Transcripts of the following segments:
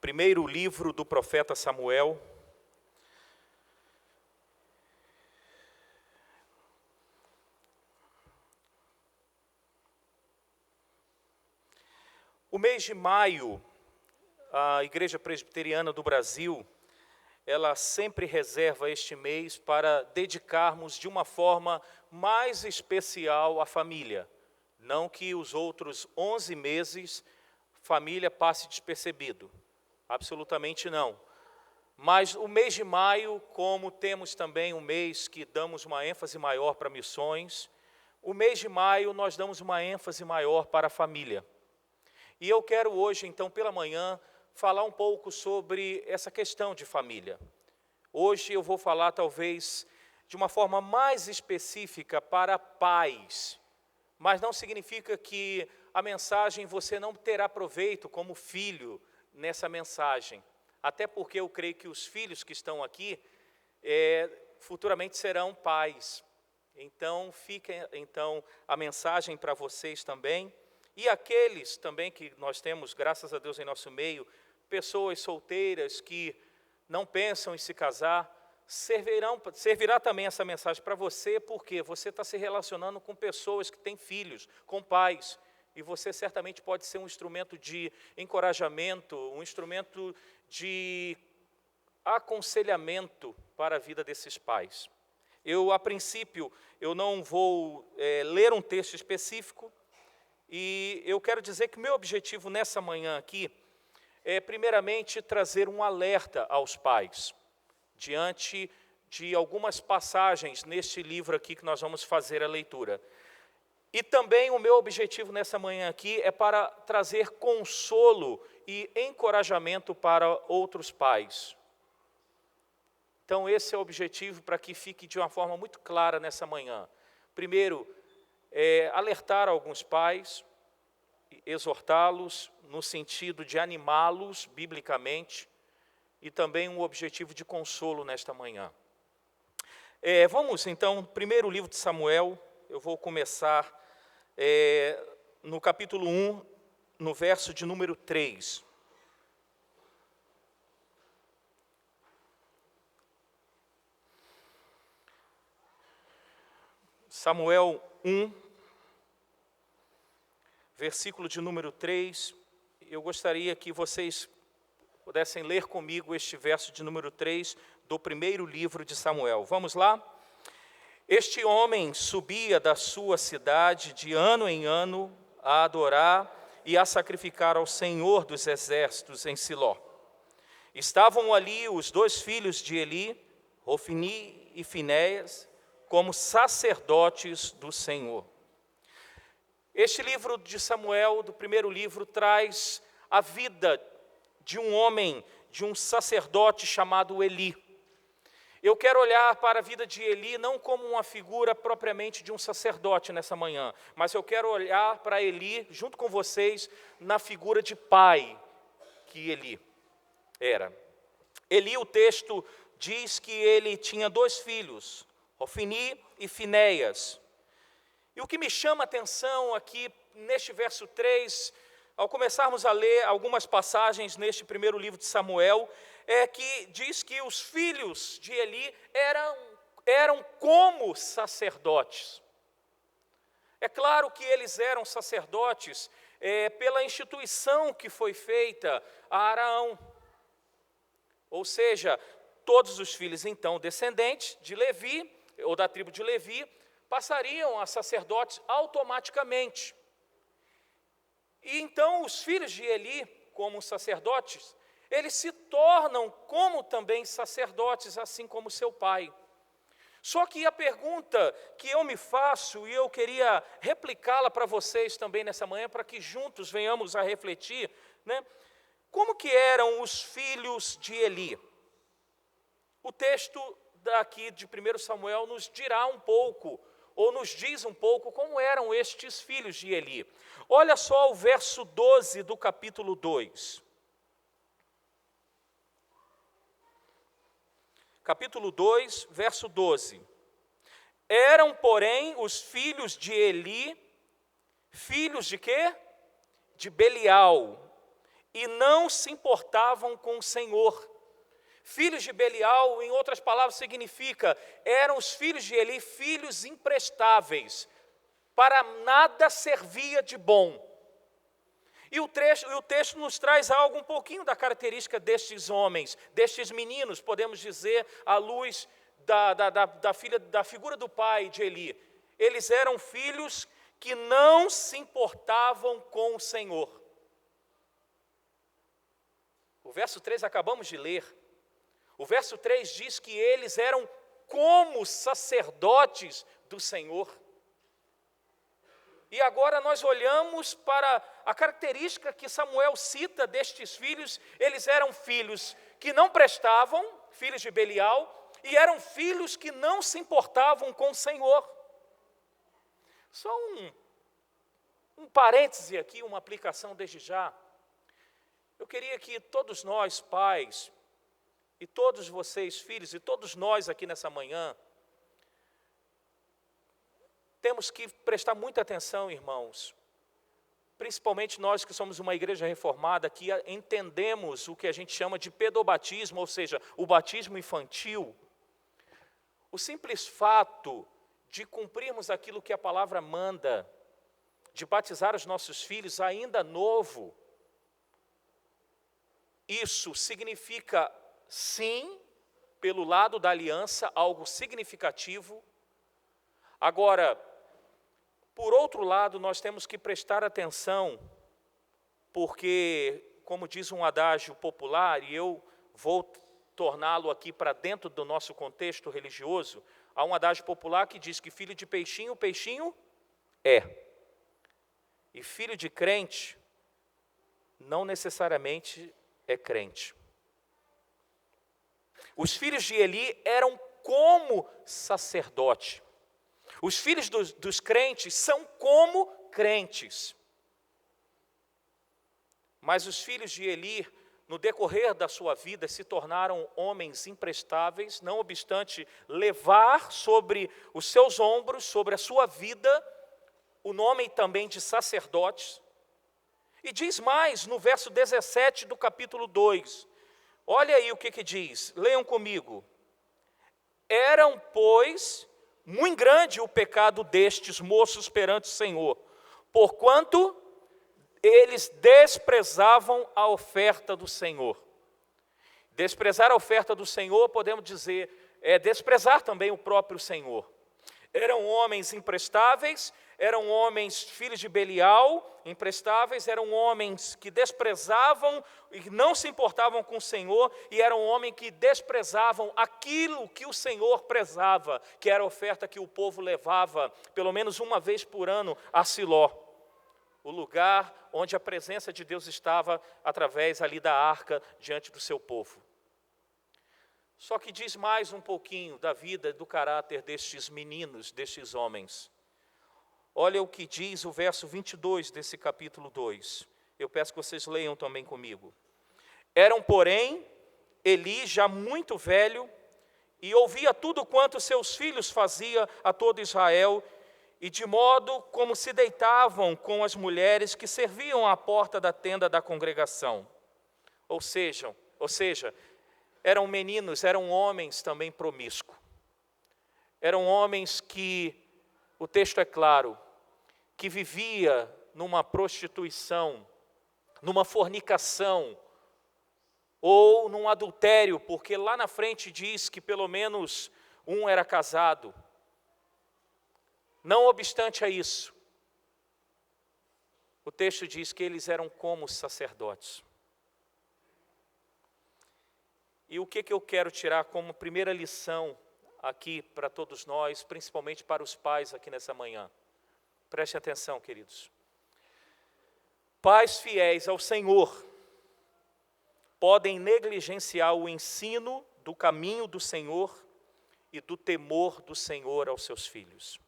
Primeiro livro do profeta Samuel. O mês de maio, a Igreja Presbiteriana do Brasil, ela sempre reserva este mês para dedicarmos de uma forma mais especial à família. Não que os outros 11 meses, família passe despercebido. Absolutamente não. Mas o mês de maio, como temos também um mês que damos uma ênfase maior para missões, o mês de maio nós damos uma ênfase maior para a família. E eu quero hoje, então, pela manhã, falar um pouco sobre essa questão de família. Hoje eu vou falar, talvez, de uma forma mais específica para pais, mas não significa que a mensagem você não terá proveito como filho nessa mensagem. Até porque eu creio que os filhos que estão aqui, futuramente serão pais. Então, fica a mensagem para vocês também. E aqueles também que nós temos, graças a Deus, em nosso meio, pessoas solteiras que não pensam em se casar, servirá também essa mensagem para você, porque você está se relacionando com pessoas que têm filhos, com pais, e você certamente pode ser um instrumento de encorajamento, um instrumento de aconselhamento para a vida desses pais. A princípio, eu não vou ler um texto específico, e eu quero dizer que o meu objetivo nessa manhã aqui é, primeiramente, trazer um alerta aos pais, diante de algumas passagens neste livro aqui que nós vamos fazer a leitura. E também o meu objetivo nessa manhã aqui é para trazer consolo e encorajamento para outros pais. Então esse é o objetivo, para que fique de uma forma muito clara nessa manhã. Primeiro, alertar alguns pais, exortá-los no sentido de animá-los biblicamente, e também um objetivo de consolo nesta manhã. Vamos então, primeiro livro de Samuel, eu vou começar no capítulo 1, no verso de número 3. Samuel 1, versículo de número 3, eu gostaria que vocês pudessem ler comigo este verso de número 3 do primeiro livro de Samuel. Vamos lá? Este homem subia da sua cidade de ano em ano a adorar e a sacrificar ao Senhor dos exércitos em Siló. Estavam ali os dois filhos de Eli, Ofni e Finéias, como sacerdotes do Senhor. Este livro de Samuel, do primeiro livro, traz a vida de um homem, de um sacerdote chamado Eli. Eu quero olhar para a vida de Eli não como uma figura propriamente de um sacerdote nessa manhã, mas eu quero olhar para Eli, junto com vocês, na figura de pai que Eli era. Eli, o texto diz que ele tinha dois filhos, Ofni e Finéias. E o que me chama a atenção aqui, neste verso 3, ao começarmos a ler algumas passagens neste primeiro livro de Samuel, é que diz que os filhos de Eli eram como sacerdotes. É claro que eles eram sacerdotes pela instituição que foi feita a Araão. Ou seja, todos os filhos, então, descendentes de Levi, ou da tribo de Levi, passariam a sacerdotes automaticamente. E então os filhos de Eli, como sacerdotes, eles se tornam como também sacerdotes, assim como seu pai. Só que a pergunta que eu me faço, e eu queria replicá-la para vocês também nessa manhã, para que juntos venhamos a refletir, né? Como que eram os filhos de Eli? O texto daqui de 1 Samuel nos dirá um pouco, ou nos diz um pouco como eram estes filhos de Eli. Olha só o verso 12 do capítulo 2. Capítulo 2, verso 12. Eram, porém, os filhos de Eli, filhos de quê? De Belial, e não se importavam com o Senhor. Filhos de Belial, em outras palavras, significa, eram os filhos de Eli, filhos imprestáveis, para nada servia de bom. E o texto nos traz algo um pouquinho da característica destes homens, destes meninos, podemos dizer, à luz da figura do pai de Eli. Eles eram filhos que não se importavam com o Senhor. O verso 3 acabamos de ler. O verso 3 diz que eles eram como sacerdotes do Senhor. E agora nós olhamos para a característica que Samuel cita destes filhos. Eles eram filhos que não prestavam, filhos de Belial, e eram filhos que não se importavam com o Senhor. Só um parêntese aqui, uma aplicação desde já. Eu queria que todos nós, pais, e todos vocês, filhos, e todos nós aqui nessa manhã, temos que prestar muita atenção, irmãos, principalmente nós que somos uma igreja reformada, que entendemos o que a gente chama de pedobatismo, ou seja, o batismo infantil. O simples fato de cumprirmos aquilo que a palavra manda, de batizar os nossos filhos ainda novo, isso significa, sim, pelo lado da aliança, algo significativo. Agora, por outro lado, nós temos que prestar atenção, porque, como diz um adágio popular, e eu vou torná-lo aqui para dentro do nosso contexto religioso, há um adágio popular que diz que filho de peixinho, peixinho é. E filho de crente, não necessariamente é crente. Os filhos de Eli eram como sacerdote. Os filhos dos crentes são como crentes. Mas os filhos de Eli, no decorrer da sua vida, se tornaram homens imprestáveis, não obstante levar sobre os seus ombros, sobre a sua vida, o nome também de sacerdotes. E diz mais no verso 17 do capítulo 2. Olha aí o que diz, leiam comigo. Eram, pois, muito grande o pecado destes moços perante o Senhor, porquanto eles desprezavam a oferta do Senhor. Desprezar a oferta do Senhor, podemos dizer, é desprezar também o próprio Senhor. Eram homens imprestáveis, eram homens filhos de Belial, imprestáveis, eram homens que desprezavam e não se importavam com o Senhor, e eram homens que desprezavam aquilo que o Senhor prezava, que era a oferta que o povo levava, pelo menos uma vez por ano, a Siló, o lugar onde a presença de Deus estava através ali da arca diante do seu povo. Só que diz mais um pouquinho da vida e do caráter destes meninos, destes homens. Olha o que diz o verso 22 desse capítulo 2. Eu peço que vocês leiam também comigo. Eram, porém, Eli já muito velho, e ouvia tudo quanto seus filhos faziam a todo Israel, e de modo como se deitavam com as mulheres que serviam à porta da tenda da congregação. Ou seja, eram meninos, eram homens também promíscuos. Eram homens que, o texto é claro, que vivia numa prostituição, numa fornicação, ou num adultério, porque lá na frente diz que pelo menos um era casado. Não obstante a isso, o texto diz que eles eram como sacerdotes. E o que eu quero tirar como primeira lição aqui para todos nós, principalmente para os pais aqui nessa manhã? Preste atenção, queridos. Pais fiéis ao Senhor podem negligenciar o ensino do caminho do Senhor e do temor do Senhor aos seus filhos.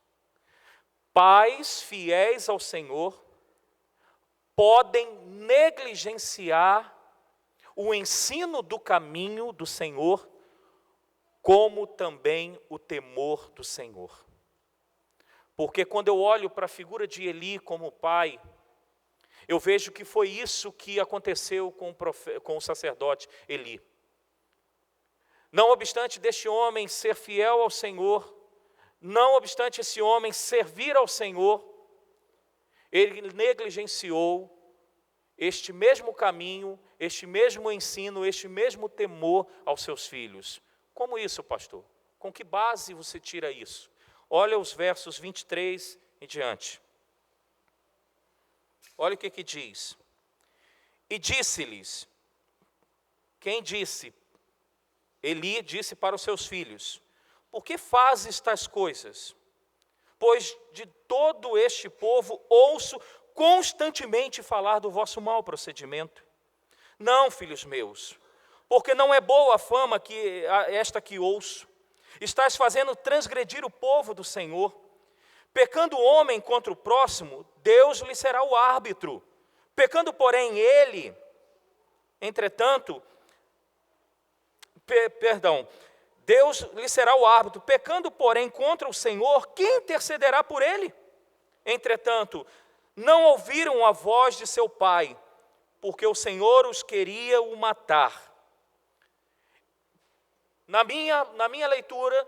Pais fiéis ao Senhor podem negligenciar o ensino do caminho do Senhor, como também o temor do Senhor. Porque quando eu olho para a figura de Eli como pai, Eu vejo que foi isso que aconteceu com o sacerdote Eli. Não obstante deste homem ser fiel ao Senhor, não obstante esse homem servir ao Senhor, ele negligenciou este mesmo caminho, este mesmo ensino, este mesmo temor aos seus filhos. Como isso, pastor? Com que base você tira isso? Olha os versos 23 em diante. Olha o que diz. E disse-lhes, quem disse? Eli disse para os seus filhos, por que fazes tais coisas? Pois de todo este povo ouço constantemente falar do vosso mau procedimento. Não, filhos meus, porque não é boa a fama esta que ouço. Estás fazendo transgredir o povo do Senhor. Pecando o homem contra o próximo, Deus lhe será o árbitro. Pecando, porém, ele, entretanto, Deus lhe será o árbitro. Pecando, porém, contra o Senhor, quem intercederá por ele? Entretanto, não ouviram a voz de seu pai, porque o Senhor os queria o matar. Na minha leitura,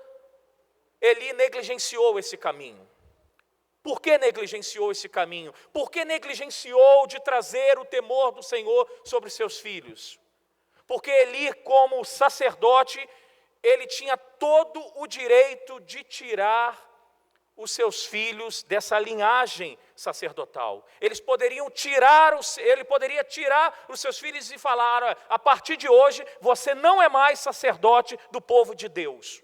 Eli negligenciou esse caminho. Por que negligenciou esse caminho? Por que negligenciou de trazer o temor do Senhor sobre seus filhos? Porque Eli, como sacerdote, ele tinha todo o direito de tirar os seus filhos dessa linhagem sacerdotal. Ele poderia tirar os seus filhos e falar, a partir de hoje, você não é mais sacerdote do povo de Deus.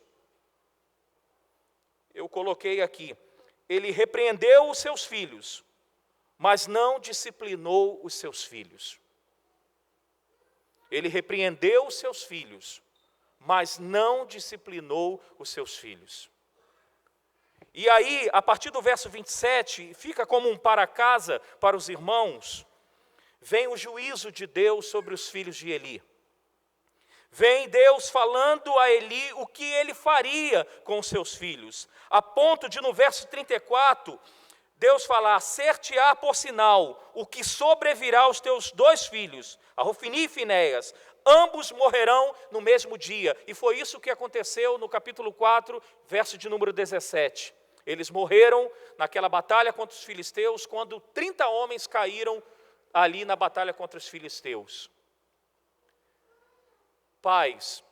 Eu coloquei aqui, ele repreendeu os seus filhos, mas não disciplinou os seus filhos. Ele repreendeu os seus filhos, mas não disciplinou os seus filhos. E aí, a partir do verso 27, fica como um para-casa para os irmãos, vem o juízo de Deus sobre os filhos de Eli. Vem Deus falando a Eli o que ele faria com os seus filhos, a ponto de no verso 34, Deus falar, ser-te-á por sinal o que sobrevirá aos teus 2 filhos, a Hofni e Finéias, ambos morrerão no mesmo dia. E foi isso que aconteceu no capítulo 4, verso de número 17. Eles morreram naquela batalha contra os filisteus, quando 30 homens caíram ali na batalha contra os filisteus. Pais,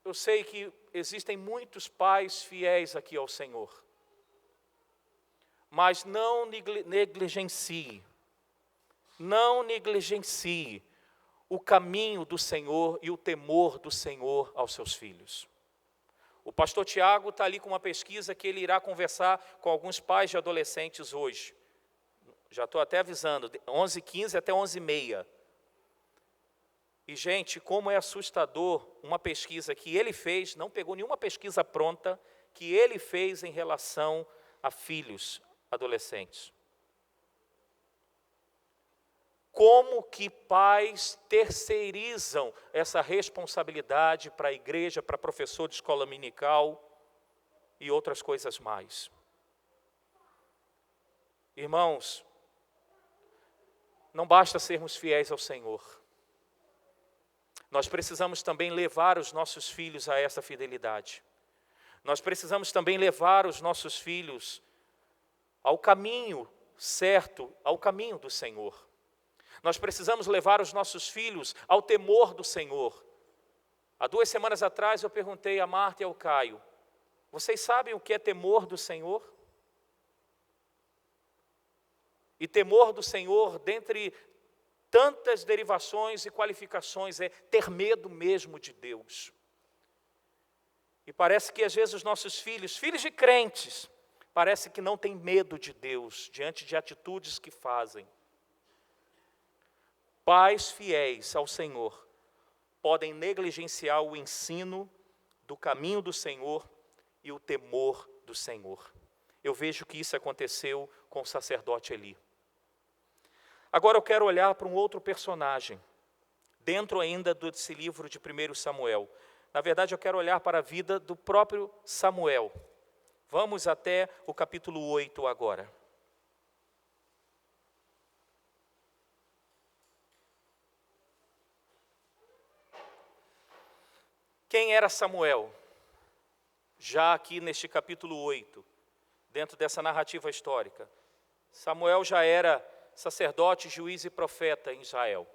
eu sei que existem muitos pais fiéis aqui ao Senhor, mas não negligencie o caminho do Senhor e o temor do Senhor aos seus filhos. O pastor Tiago está ali com uma pesquisa que ele irá conversar com alguns pais de adolescentes hoje. Já estou até avisando, 11h15 até 11h30. E, gente, como é assustador uma pesquisa que ele fez, não pegou nenhuma pesquisa pronta, que ele fez em relação a filhos adolescentes. Como que pais terceirizam essa responsabilidade para a igreja, para professor de escola dominical e outras coisas mais. Irmãos, não basta sermos fiéis ao Senhor. Nós precisamos também levar os nossos filhos a essa fidelidade. Nós precisamos também levar os nossos filhos ao caminho certo, ao caminho do Senhor. Nós precisamos levar os nossos filhos ao temor do Senhor. Há 2 semanas atrás eu perguntei a Marta e ao Caio, vocês sabem o que é temor do Senhor? E temor do Senhor, dentre tantas derivações e qualificações, é ter medo mesmo de Deus. E parece que às vezes os nossos filhos de crentes, parece que não têm medo de Deus diante de atitudes que fazem. Pais fiéis ao Senhor podem negligenciar o ensino do caminho do Senhor e o temor do Senhor. Eu vejo que isso aconteceu com o sacerdote Eli. Agora eu quero olhar para um outro personagem, dentro ainda desse livro de 1 Samuel. Na verdade, eu quero olhar para a vida do próprio Samuel. Vamos até o capítulo 8 agora. Quem era Samuel? Já aqui neste capítulo 8, dentro dessa narrativa histórica, Samuel já era sacerdote, juiz e profeta em Israel.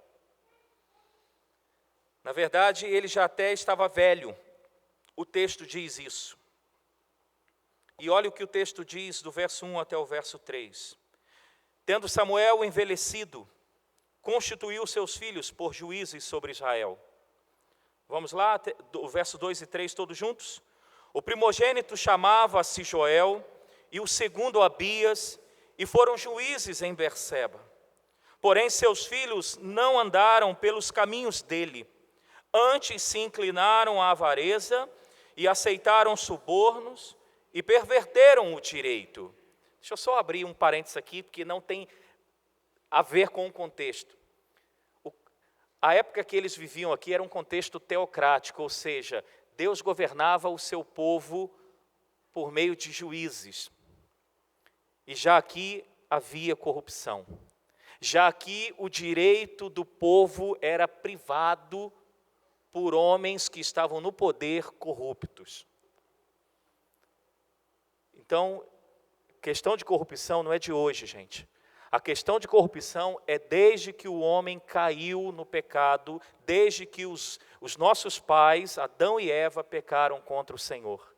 Na verdade, ele já até estava velho. O texto diz isso. E olha o que o texto diz do verso 1 até o verso 3. Tendo Samuel envelhecido, constituiu seus filhos por juízes sobre Israel. Vamos lá, o verso 2 e 3 todos juntos? O primogênito chamava-se Joel, e o segundo Abias, e foram juízes em Berseba. Porém seus filhos não andaram pelos caminhos dele, antes se inclinaram à avareza, e aceitaram subornos, e perverteram o direito. Deixa eu só abrir um parênteses aqui, porque não tem a ver com o contexto. A época que eles viviam aqui era um contexto teocrático, ou seja, Deus governava o seu povo por meio de juízes. E já aqui havia corrupção. Já aqui o direito do povo era privado por homens que estavam no poder corruptos. Então, questão de corrupção não é de hoje, gente. A questão de corrupção é desde que o homem caiu no pecado, desde que os nossos pais, Adão e Eva, pecaram contra o Senhor.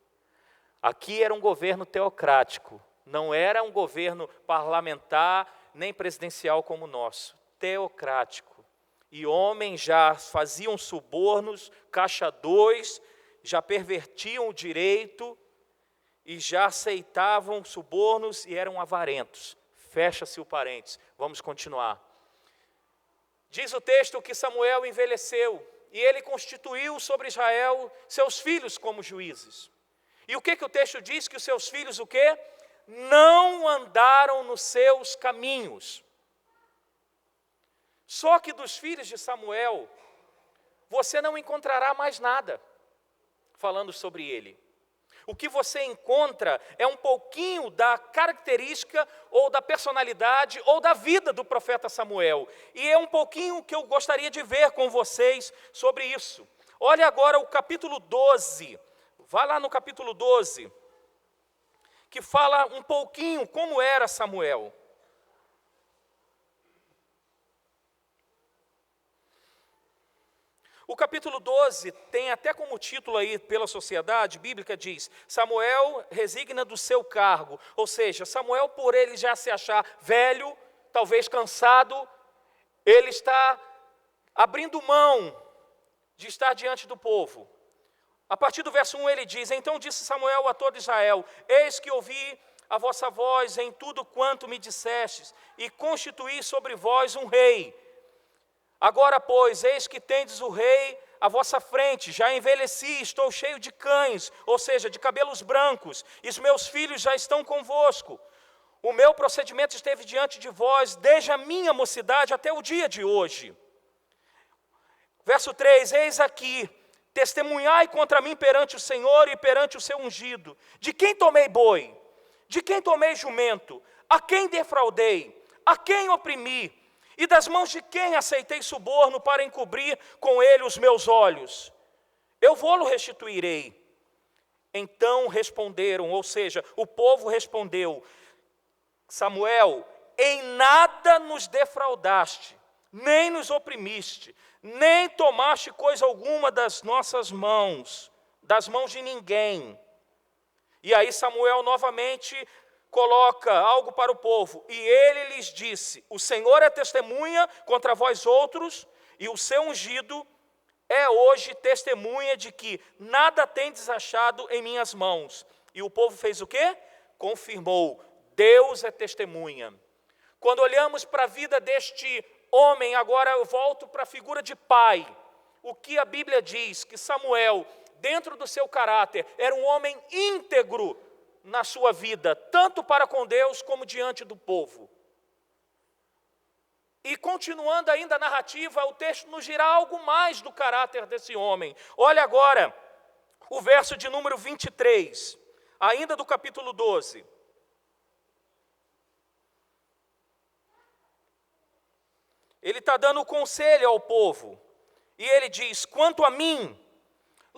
Aqui era um governo teocrático, não era um governo parlamentar nem presidencial como o nosso, teocrático. E homens já faziam subornos, caixa dois, já pervertiam o direito e já aceitavam subornos e eram avarentos. Fecha-se o parênteses, vamos continuar. Diz o texto que Samuel envelheceu e ele constituiu sobre Israel seus filhos como juízes. E o que o texto diz? Que os seus filhos o quê? Não andaram nos seus caminhos. Só que dos filhos de Samuel, você não encontrará mais nada falando sobre ele. O que você encontra é um pouquinho da característica ou da personalidade ou da vida do profeta Samuel. E é um pouquinho que eu gostaria de ver com vocês sobre isso. Olha agora o capítulo 12. Vá lá no capítulo 12, que fala um pouquinho como era Samuel. O capítulo 12 tem até como título aí pela sociedade bíblica, diz: Samuel resigna do seu cargo. Ou seja, Samuel, por ele já se achar velho, talvez cansado, ele está abrindo mão de estar diante do povo. A partir do verso 1 ele diz: Então disse Samuel a todo Israel: Eis que ouvi a vossa voz em tudo quanto me dissestes, e constituí sobre vós um rei. Agora, pois, eis que tendes o rei à vossa frente, já envelheci, estou cheio de cães, ou seja, de cabelos brancos, e os meus filhos já estão convosco. O meu procedimento esteve diante de vós, desde a minha mocidade até o dia de hoje. Verso 3, eis aqui, testemunhai contra mim perante o Senhor e perante o seu ungido. De quem tomei boi? De quem tomei jumento? A quem defraudei? A quem oprimi? E das mãos de quem aceitei suborno para encobrir com ele os meus olhos? Eu vou-lo restituirei. Então responderam, ou seja, o povo respondeu: Samuel, em nada nos defraudaste, nem nos oprimiste, nem tomaste coisa alguma das nossas mãos, das mãos de ninguém. E aí Samuel novamente coloca algo para o povo, e ele lhes disse: o Senhor é testemunha contra vós outros, e o seu ungido é hoje testemunha de que nada tendes achado em minhas mãos. E o povo fez o quê? Confirmou: Deus é testemunha. Quando olhamos para a vida deste homem, agora eu volto para a figura de pai. O que a Bíblia diz? Que Samuel, dentro do seu caráter, era um homem íntegro na sua vida, tanto para com Deus como diante do povo. E continuando ainda a narrativa, o texto nos dirá algo mais do caráter desse homem. Olha agora o verso de número 23, ainda do capítulo 12. Ele está dando conselho ao povo, e ele diz: quanto a mim,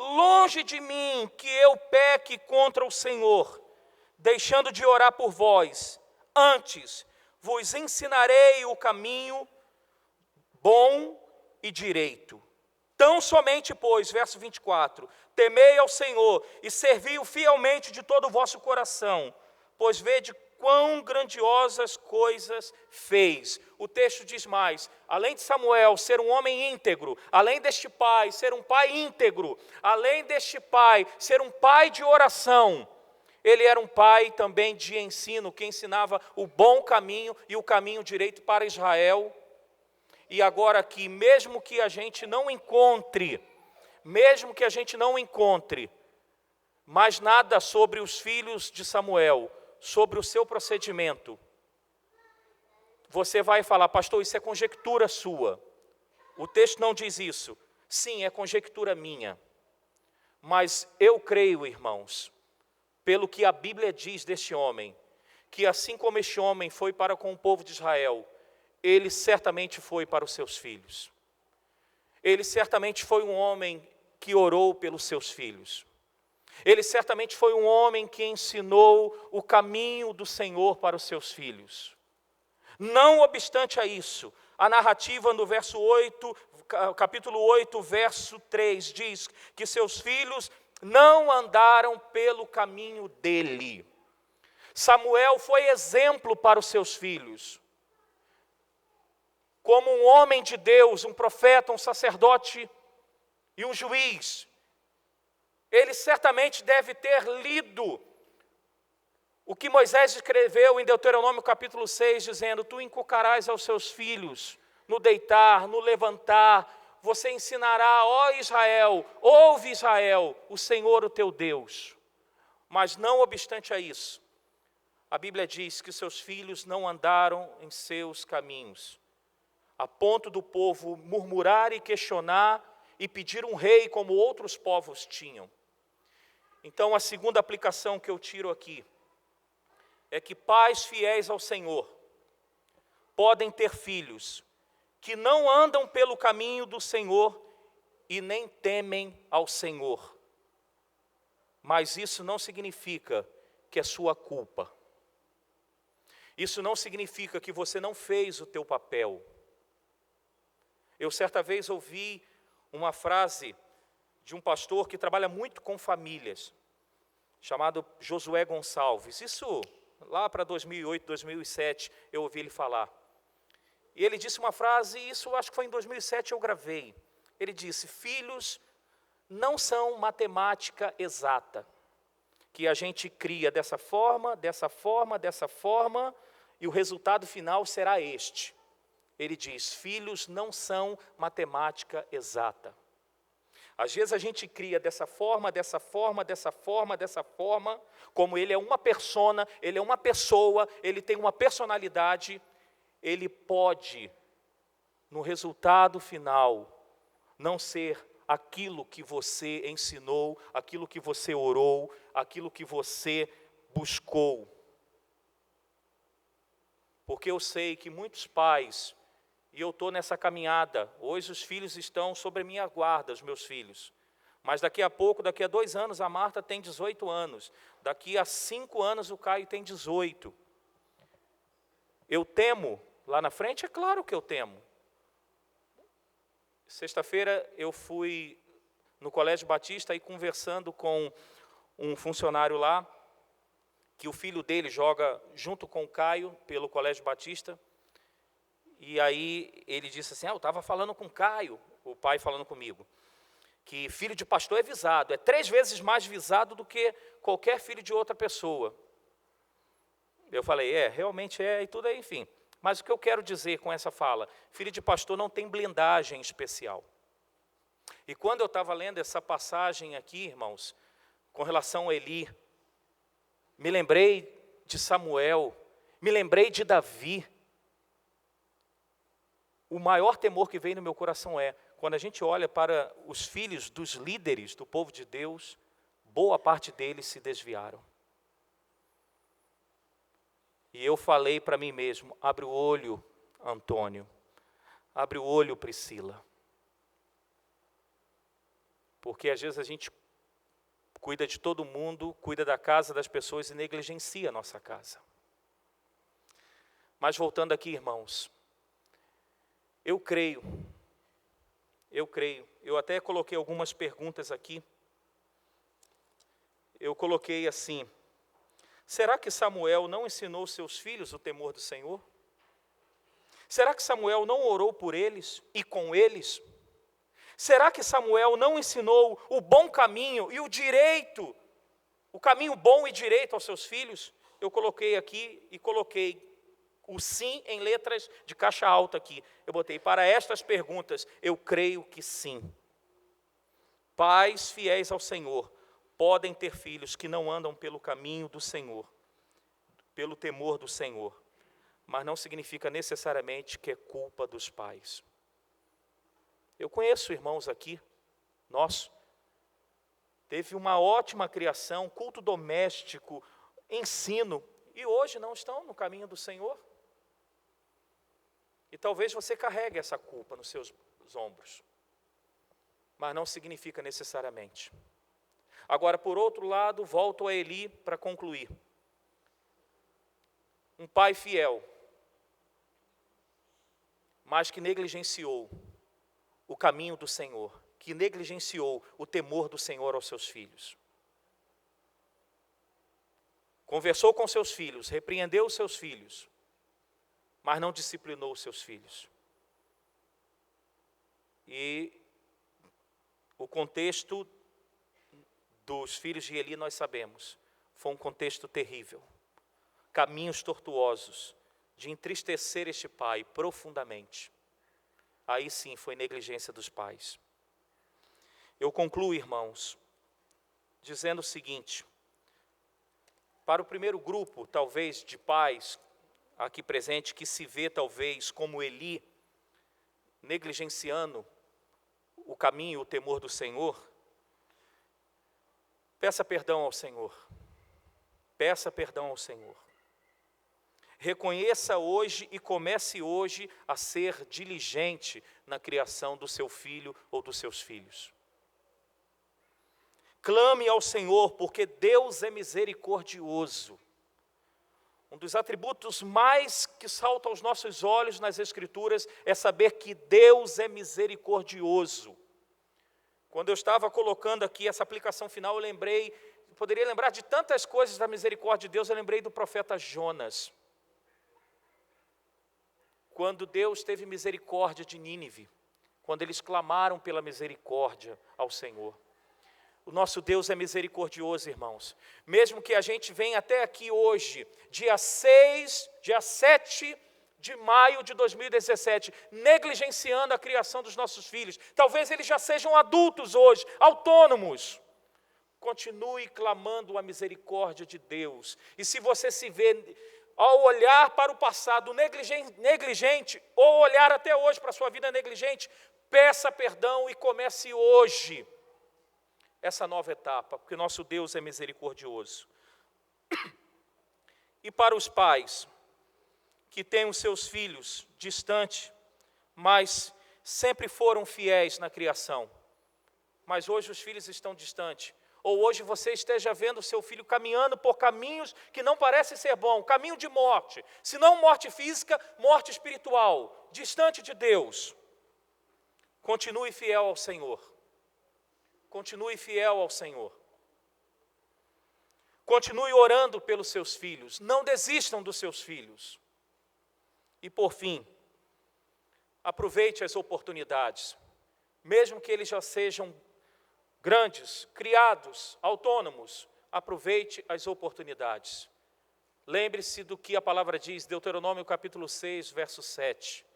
longe de mim que eu peque contra o Senhor, deixando de orar por vós. Antes, vos ensinarei o caminho bom e direito. Tão somente, pois, verso 24, temei ao Senhor e servi-o fielmente de todo o vosso coração, pois vede quão grandiosas coisas fez. O texto diz mais: além de Samuel ser um homem íntegro, além deste pai ser um pai íntegro, além deste pai ser um pai de oração, ele era um pai também de ensino, que ensinava o bom caminho e o caminho direito para Israel. E agora aqui, mesmo que a gente não encontre mais nada sobre os filhos de Samuel, sobre o seu procedimento, você vai falar: pastor, isso é conjectura sua. O texto não diz isso. Sim, é conjectura minha. Mas eu creio, irmãos, pelo que a Bíblia diz deste homem, que assim como este homem foi para com o povo de Israel, ele certamente foi para os seus filhos. Ele certamente foi um homem que orou pelos seus filhos. Ele certamente foi um homem que ensinou o caminho do Senhor para os seus filhos. Não obstante a isso, a narrativa no verso 8, capítulo 8, verso 3, diz que seus filhos não andaram pelo caminho dele. Samuel foi exemplo para os seus filhos. Como um homem de Deus, um profeta, um sacerdote e um juiz, ele certamente deve ter lido o que Moisés escreveu em Deuteronômio capítulo 6, dizendo: tu inculcarás aos seus filhos, no deitar, no levantar, você ensinará, ó Israel, ouve Israel, o Senhor o teu Deus. Mas não obstante a isso, a Bíblia diz que seus filhos não andaram em seus caminhos, a ponto do povo murmurar e questionar e pedir um rei como outros povos tinham. Então, a segunda aplicação que eu tiro aqui é que pais fiéis ao Senhor podem ter filhos que não andam pelo caminho do Senhor e nem temem ao Senhor. Mas isso não significa que é sua culpa. Isso não significa que você não fez o teu papel. Eu certa vez ouvi uma frase de um pastor que trabalha muito com famílias, chamado Josué Gonçalves. Isso lá para 2008, 2007, eu ouvi ele falar. E ele disse uma frase, isso acho que foi em 2007 eu gravei. Ele disse: filhos não são matemática exata, que a gente cria dessa forma, dessa forma, dessa forma, e o resultado final será este. Ele diz: filhos não são matemática exata. Às vezes a gente cria dessa forma, dessa forma, dessa forma, dessa forma, como ele é uma persona, ele é uma pessoa, ele tem uma personalidade, ele pode, no resultado final, não ser aquilo que você ensinou, aquilo que você orou, aquilo que você buscou. Porque eu sei que muitos pais, e eu estou nessa caminhada, hoje os filhos estão sob a minha guarda, os meus filhos. Mas daqui a pouco, daqui a 2 anos, a Marta tem 18 anos. Daqui a 5 anos, o Caio tem 18. Eu temo lá na frente? É claro que eu temo. Sexta-feira eu fui no Colégio Batista e conversando com um funcionário lá, que o filho dele joga junto com o Caio pelo Colégio Batista. E aí ele disse assim: eu estava falando com o Caio, o pai falando comigo, que filho de pastor é visado, é 3 vezes mais visado do que qualquer filho de outra pessoa. Eu falei: realmente é, e tudo aí, enfim. Mas o que eu quero dizer com essa fala? Filho de pastor não tem blindagem especial. E quando eu estava lendo essa passagem aqui, irmãos, com relação a Eli, me lembrei de Samuel, me lembrei de Davi. O maior temor que vem no meu coração é, quando a gente olha para os filhos dos líderes do povo de Deus, boa parte deles se desviaram. E eu falei para mim mesmo: abre o olho, Antônio, abre o olho, Priscila. Porque às vezes a gente cuida de todo mundo, cuida da casa das pessoas e negligencia a nossa casa. Mas voltando aqui, irmãos, eu creio, eu até coloquei algumas perguntas aqui. Eu coloquei assim: será que Samuel não ensinou seus filhos o temor do Senhor? Será que Samuel não orou por eles e com eles? Será que Samuel não ensinou o bom caminho e o direito, o caminho bom e direito aos seus filhos? Eu coloquei aqui e coloquei o sim em letras de caixa alta aqui. Eu botei: para estas perguntas, eu creio que sim. Pais fiéis ao Senhor podem ter filhos que não andam pelo caminho do Senhor, pelo temor do Senhor, mas não significa necessariamente que é culpa dos pais. Eu conheço irmãos aqui, teve uma ótima criação, culto doméstico, ensino, e hoje não estão no caminho do Senhor. E talvez você carregue essa culpa nos seus ombros, mas não significa necessariamente. Agora, por outro lado, volto a Eli para concluir. Um pai fiel, mas que negligenciou o caminho do Senhor, que negligenciou o temor do Senhor aos seus filhos. Conversou com seus filhos, repreendeu os seus filhos, mas não disciplinou os seus filhos. E o contexto dos filhos de Eli nós sabemos, foi um contexto terrível. Caminhos tortuosos, de entristecer este pai profundamente. Aí sim foi negligência dos pais. Eu concluo, irmãos, dizendo o seguinte: para o primeiro grupo, talvez, de pais aqui presente, que se vê talvez como Eli, negligenciando o caminho e o temor do Senhor, peça perdão ao Senhor. Peça perdão ao Senhor. Reconheça hoje e comece hoje a ser diligente na criação do seu filho ou dos seus filhos. Clame ao Senhor, porque Deus é misericordioso. Um dos atributos mais que saltam aos nossos olhos nas Escrituras é saber que Deus é misericordioso. Quando eu estava colocando aqui essa aplicação final, eu lembrei, poderia lembrar de tantas coisas da misericórdia de Deus, eu lembrei do profeta Jonas. Quando Deus teve misericórdia de Nínive, quando eles clamaram pela misericórdia ao Senhor. O nosso Deus é misericordioso, irmãos. Mesmo que a gente venha até aqui hoje, dia 7 de maio de 2017, negligenciando a criação dos nossos filhos. Talvez eles já sejam adultos hoje, autônomos. Continue clamando a misericórdia de Deus. E se você se vê, ao olhar para o passado negligente, ou olhar até hoje para a sua vida negligente, peça perdão e comece hoje essa nova etapa, porque nosso Deus é misericordioso. E para os pais que têm os seus filhos distante, mas sempre foram fiéis na criação, mas hoje os filhos estão distantes, ou hoje você esteja vendo o seu filho caminhando por caminhos que não parecem ser bons, caminho de morte, se não morte física, morte espiritual, distante de Deus. Continue fiel ao Senhor. Continue fiel ao Senhor. Continue orando pelos seus filhos. Não desistam dos seus filhos. E por fim, aproveite as oportunidades. Mesmo que eles já sejam grandes, criados, autônomos, aproveite as oportunidades. Lembre-se do que a palavra diz, Deuteronômio capítulo 6, verso 7.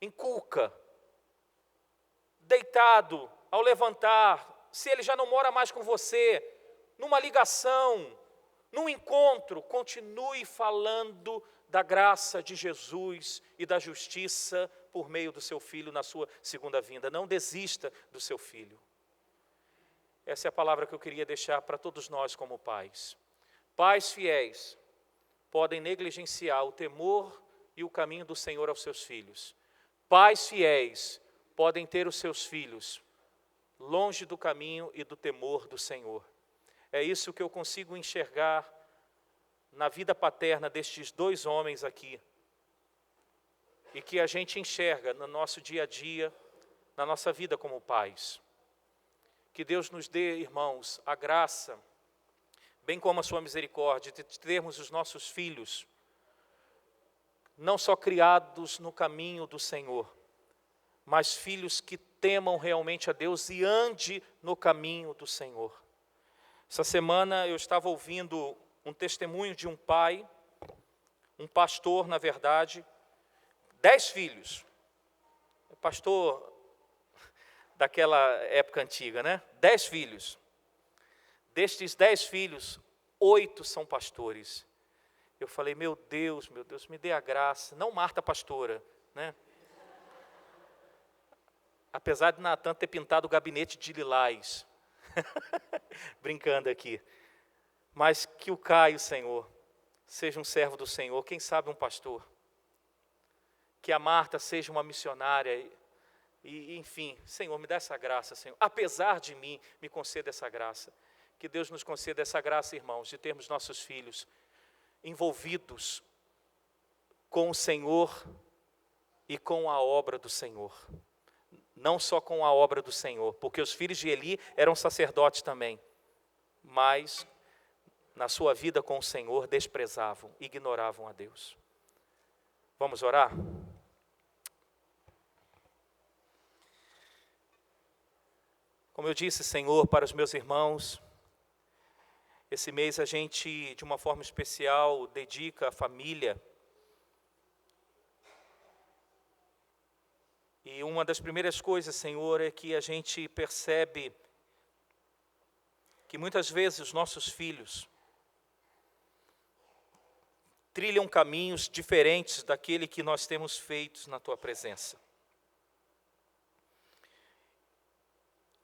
Inculca, deitado, ao levantar, se ele já não mora mais com você, numa ligação, num encontro, continue falando da graça de Jesus e da justiça por meio do seu filho na sua segunda vinda. Não desista do seu filho. Essa é a palavra que eu queria deixar para todos nós como pais. Pais fiéis podem negligenciar o temor e o caminho do Senhor aos seus filhos. Pais fiéis podem ter os seus filhos longe do caminho e do temor do Senhor. É isso que eu consigo enxergar na vida paterna destes dois homens aqui, e que a gente enxerga no nosso dia a dia, na nossa vida como pais. Que Deus nos dê, irmãos, a graça, bem como a sua misericórdia, de termos os nossos filhos, não só criados no caminho do Senhor, mas filhos que temam realmente a Deus e ande no caminho do Senhor. Essa semana eu estava ouvindo um testemunho de um pai, um pastor, na verdade, 10 filhos. Pastor daquela época antiga, né? 10 filhos. Destes 10 filhos, 8 são pastores. Eu falei, meu Deus, me dê a graça. Não Marta pastora, né? Apesar de Natan ter pintado o gabinete de lilás. Brincando aqui. Mas que o Caio, Senhor, seja um servo do Senhor, quem sabe um pastor. Que a Marta seja uma missionária. E, enfim, Senhor, me dá essa graça, Senhor. Apesar de mim, me conceda essa graça. Que Deus nos conceda essa graça, irmãos, de termos nossos filhos envolvidos com o Senhor e com a obra do Senhor. Não só com a obra do Senhor, porque os filhos de Eli eram sacerdotes também, mas na sua vida com o Senhor desprezavam, ignoravam a Deus. Vamos orar? Como eu disse, Senhor, para os meus irmãos, esse mês a gente, de uma forma especial, dedica a família. E uma das primeiras coisas, Senhor, é que a gente percebe que muitas vezes os nossos filhos trilham caminhos diferentes daquele que nós temos feito na Tua presença.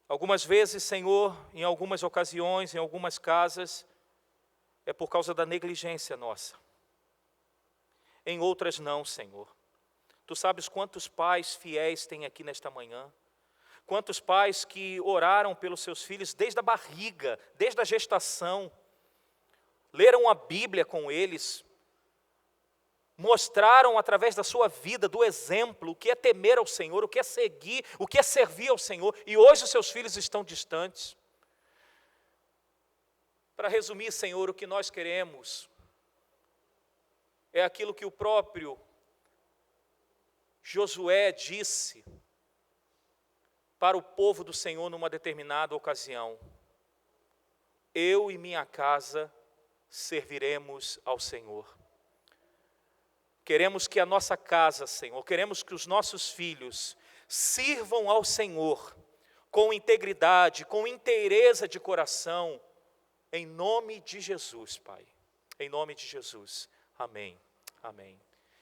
Algumas vezes, Senhor, em algumas ocasiões, em algumas casas, é por causa da negligência nossa. Em outras não, Senhor. Tu sabes quantos pais fiéis tem aqui nesta manhã, quantos pais que oraram pelos seus filhos desde a barriga, desde a gestação, leram a Bíblia com eles, mostraram através da sua vida, do exemplo, o que é temer ao Senhor, o que é seguir, o que é servir ao Senhor, e hoje os seus filhos estão distantes. Para resumir, Senhor, o que nós queremos é aquilo que o próprio Josué disse para o povo do Senhor numa determinada ocasião: eu e minha casa serviremos ao Senhor. Queremos que a nossa casa, Senhor, queremos que os nossos filhos sirvam ao Senhor com integridade, com inteireza de coração, em nome de Jesus, Pai. Em nome de Jesus. Amém. Amém.